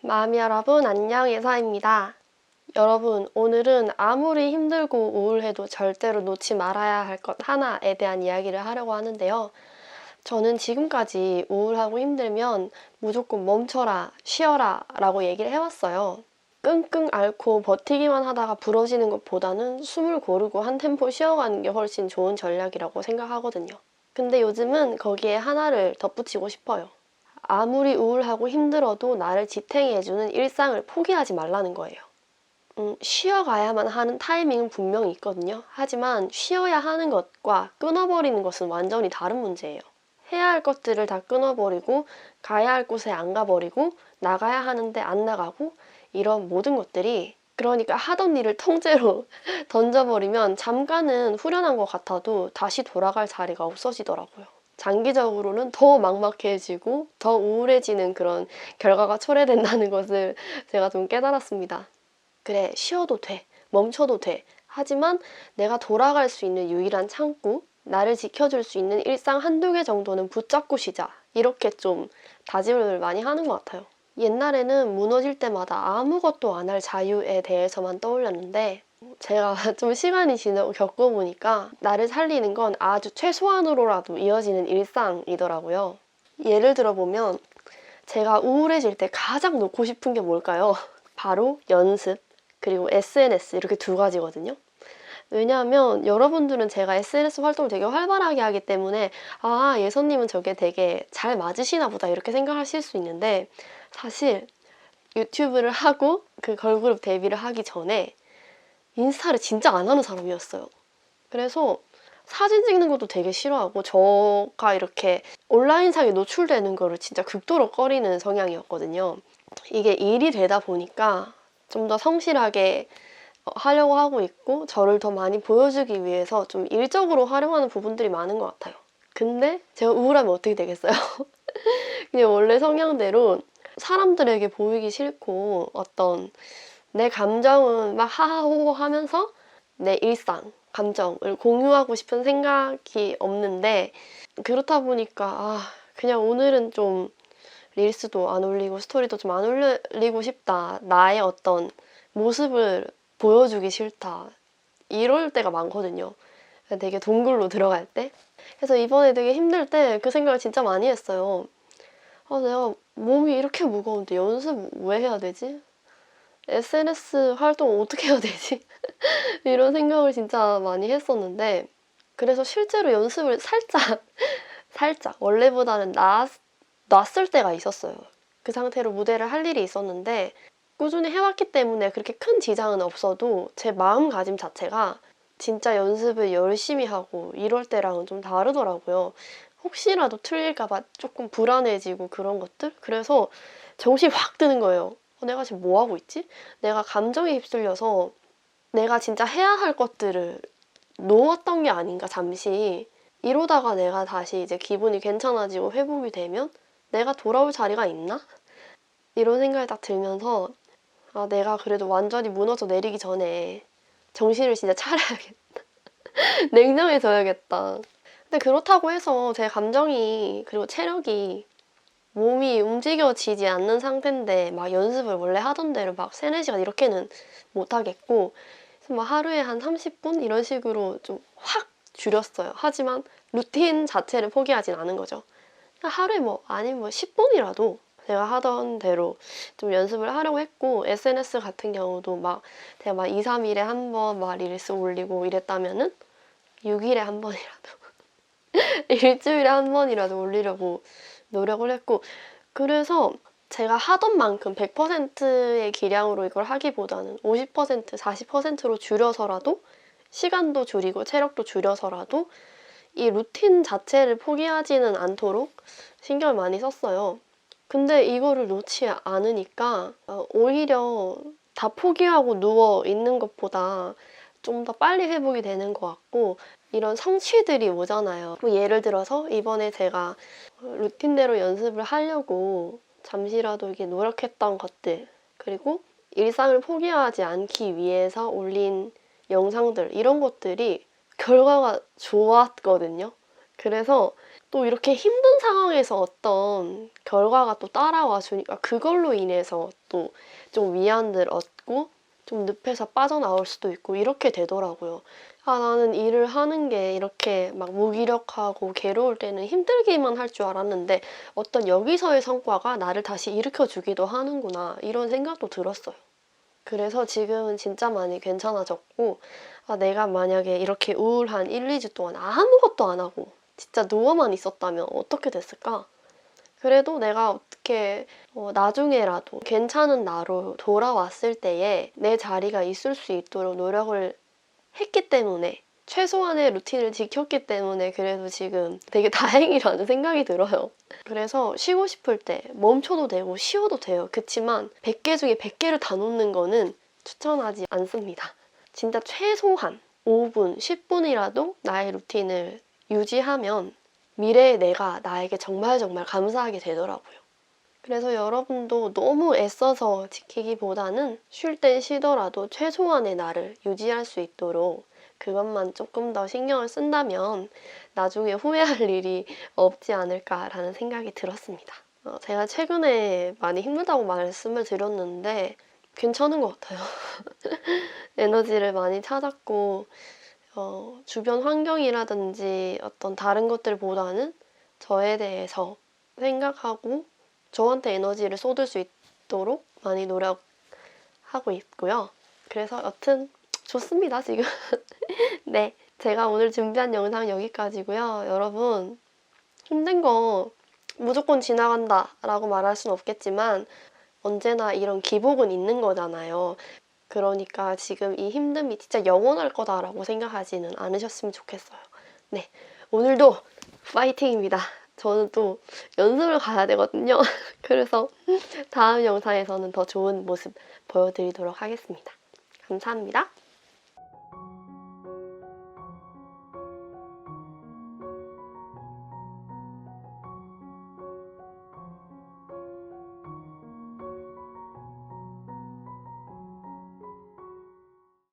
마미 여러분, 안녕. 예사입니다. 여러분, 오늘은 아무리 힘들고 우울해도 절대로 놓지 말아야 할 것 하나에 대한 이야기를 하려고 하는데요. 저는 지금까지 우울하고 힘들면 무조건 멈춰라, 쉬어라 라고 얘기를 해왔어요. 끙끙 앓고 버티기만 하다가 부러지는 것보다는 숨을 고르고 한 템포 쉬어가는 게 훨씬 좋은 전략이라고 생각하거든요. 근데 요즘은 거기에 하나를 덧붙이고 싶어요. 아무리 우울하고 힘들어도 나를 지탱해주는 일상을 포기하지 말라는 거예요. 쉬어가야만 하는 타이밍은 분명히 있거든요. 하지만 쉬어야 하는 것과 끊어버리는 것은 완전히 다른 문제예요. 해야 할 것들을 다 끊어버리고 가야 할 곳에 안 가버리고 나가야 하는데 안 나가고 이런 모든 것들이, 그러니까 하던 일을 통째로 던져버리면 잠깐은 후련한 것 같아도 다시 돌아갈 자리가 없어지더라고요. 장기적으로는 더 막막해지고 더 우울해지는 그런 결과가 초래된다는 것을 제가 좀 깨달았습니다. 그래, 쉬어도 돼. 멈춰도 돼. 하지만 내가 돌아갈 수 있는 유일한 창구, 나를 지켜줄 수 있는 일상 한두 개 정도는 붙잡고 쉬자. 이렇게 좀 다짐을 많이 하는 것 같아요. 옛날에는 무너질 때마다 아무것도 안 할 자유에 대해서만 떠올렸는데 제가 좀 시간이 지나고 겪어보니까 나를 살리는 건 아주 최소한으로라도 이어지는 일상이더라고요. 예를 들어보면 제가 우울해질 때 가장 놓고 싶은 게 뭘까요? 바로 연습, 그리고 SNS 이렇게 두 가지거든요. 왜냐하면 여러분들은 제가 SNS 활동을 되게 활발하게 하기 때문에 아, 예선님은 저게 되게 잘 맞으시나 보다 이렇게 생각하실 수 있는데, 사실 유튜브를 하고 그 걸그룹 데뷔를 하기 전에 인스타를 진짜 안 하는 사람이었어요. 그래서 사진 찍는 것도 되게 싫어하고 저가 이렇게 온라인상에 노출되는 거를 진짜 극도로 꺼리는 성향이었거든요. 이게 일이 되다 보니까 좀 더 성실하게 하려고 하고 있고 저를 더 많이 보여주기 위해서 좀 일적으로 활용하는 부분들이 많은 것 같아요. 근데 제가 우울하면 어떻게 되겠어요? 그냥 원래 성향대로 사람들에게 보이기 싫고 어떤 내 감정은 막 하하호호 하면서 내 일상, 감정을 공유하고 싶은 생각이 없는데, 그렇다 보니까 그냥 오늘은 좀 릴스도 안 올리고 스토리도 좀 안 올리고 싶다. 나의 어떤 모습을 보여주기 싫다. 이럴 때가 많거든요. 되게 동굴로 들어갈 때. 그래서 이번에 되게 힘들 때 그 생각을 진짜 많이 했어요. 내가 몸이 이렇게 무거운데 연습 왜 해야 되지? SNS 활동 어떻게 해야 되지? 이런 생각을 진짜 많이 했었는데, 그래서 실제로 연습을 살짝 원래보다는 놨을 때가 있었어요. 그 상태로 무대를 할 일이 있었는데 꾸준히 해왔기 때문에 그렇게 큰 지장은 없어도 제 마음가짐 자체가 진짜 연습을 열심히 하고 이럴 때랑은 좀 다르더라고요. 혹시라도 틀릴까봐 조금 불안해지고 그런 것들? 그래서 정신이 확 드는 거예요. 내가 지금 뭐 하고 있지? 내가 감정에 휩쓸려서 내가 진짜 해야 할 것들을 놓았던 게 아닌가, 잠시. 이러다가 내가 다시 이제 기분이 괜찮아지고 회복이 되면 내가 돌아올 자리가 있나? 이런 생각이 딱 들면서 내가 그래도 완전히 무너져 내리기 전에 정신을 진짜 차려야겠다. 냉정해져야겠다. 근데 그렇다고 해서 제 감정이 그리고 체력이, 몸이 움직여지지 않는 상태인데 막 연습을 원래 하던 대로 막 3, 4시간 이렇게는 못하겠고, 그래서 막 하루에 한 30분 이런 식으로 좀 확 줄였어요. 하지만 루틴 자체를 포기하진 않은 거죠. 하루에 아니면 10분이라도 제가 하던 대로 좀 연습을 하려고 했고, SNS 같은 경우도 제가 2, 3일에 한 번 릴스 올리고 이랬다면은 6일에 한 번이라도 일주일에 한 번이라도 올리려고 노력을 했고, 그래서 제가 하던 만큼 100%의 기량으로 이걸 하기보다는 50%, 40%로 줄여서라도, 시간도 줄이고 체력도 줄여서라도 이 루틴 자체를 포기하지는 않도록 신경을 많이 썼어요. 근데 이거를 놓지 않으니까 오히려 다 포기하고 누워 있는 것보다 좀 더 빨리 회복이 되는 것 같고, 이런 성취들이 오잖아요. 예를 들어서 이번에 제가 루틴대로 연습을 하려고 잠시라도 이게 노력했던 것들, 그리고 일상을 포기하지 않기 위해서 올린 영상들, 이런 것들이 결과가 좋았거든요. 그래서 또 이렇게 힘든 상황에서 어떤 결과가 또 따라와 주니까 그걸로 인해서 또 좀 위안을 얻고 좀 늪에서 빠져나올 수도 있고 이렇게 되더라고요. 아, 나는 일을 하는 게 이렇게 막 무기력하고 괴로울 때는 힘들기만 할 줄 알았는데 어떤 여기서의 성과가 나를 다시 일으켜주기도 하는구나 이런 생각도 들었어요. 그래서 지금은 진짜 많이 괜찮아졌고 아, 내가 만약에 이렇게 우울한 1, 2주 동안 아무것도 안 하고 진짜 누워만 있었다면 어떻게 됐을까? 그래도 내가 어떻게 나중에라도 괜찮은 나로 돌아왔을 때에 내 자리가 있을 수 있도록 노력을 했기 때문에 최소한의 루틴을 지켰기 때문에 그래도 지금 되게 다행이라는 생각이 들어요. 그래서 쉬고 싶을 때 멈춰도 되고 쉬어도 돼요. 그치만 100개 중에 100개를 다 놓는 거는 추천하지 않습니다. 진짜 최소한 5분, 10분이라도 나의 루틴을 유지하면 미래의 내가 나에게 정말 정말 감사하게 되더라고요. 그래서 여러분도 너무 애써서 지키기보다는 쉴 땐 쉬더라도 최소한의 나를 유지할 수 있도록 그것만 조금 더 신경을 쓴다면 나중에 후회할 일이 없지 않을까라는 생각이 들었습니다. 제가 최근에 많이 힘들다고 말씀을 드렸는데 괜찮은 것 같아요. 에너지를 많이 찾았고 주변 환경이라든지 어떤 다른 것들보다는 저에 대해서 생각하고 저한테 에너지를 쏟을 수 있도록 많이 노력하고 있고요. 그래서 여튼 좋습니다, 지금. 네, 제가 오늘 준비한 영상 여기까지고요. 여러분, 힘든 거 무조건 지나간다 라고 말할 순 없겠지만 언제나 이런 기복은 있는 거잖아요. 그러니까 지금 이 힘듦이 진짜 영원할 거다라고 생각하지는 않으셨으면 좋겠어요. 네, 오늘도 파이팅입니다. 저는 또 연습을 가야 되거든요. 그래서 다음 영상에서는 더 좋은 모습 보여드리도록 하겠습니다. 감사합니다.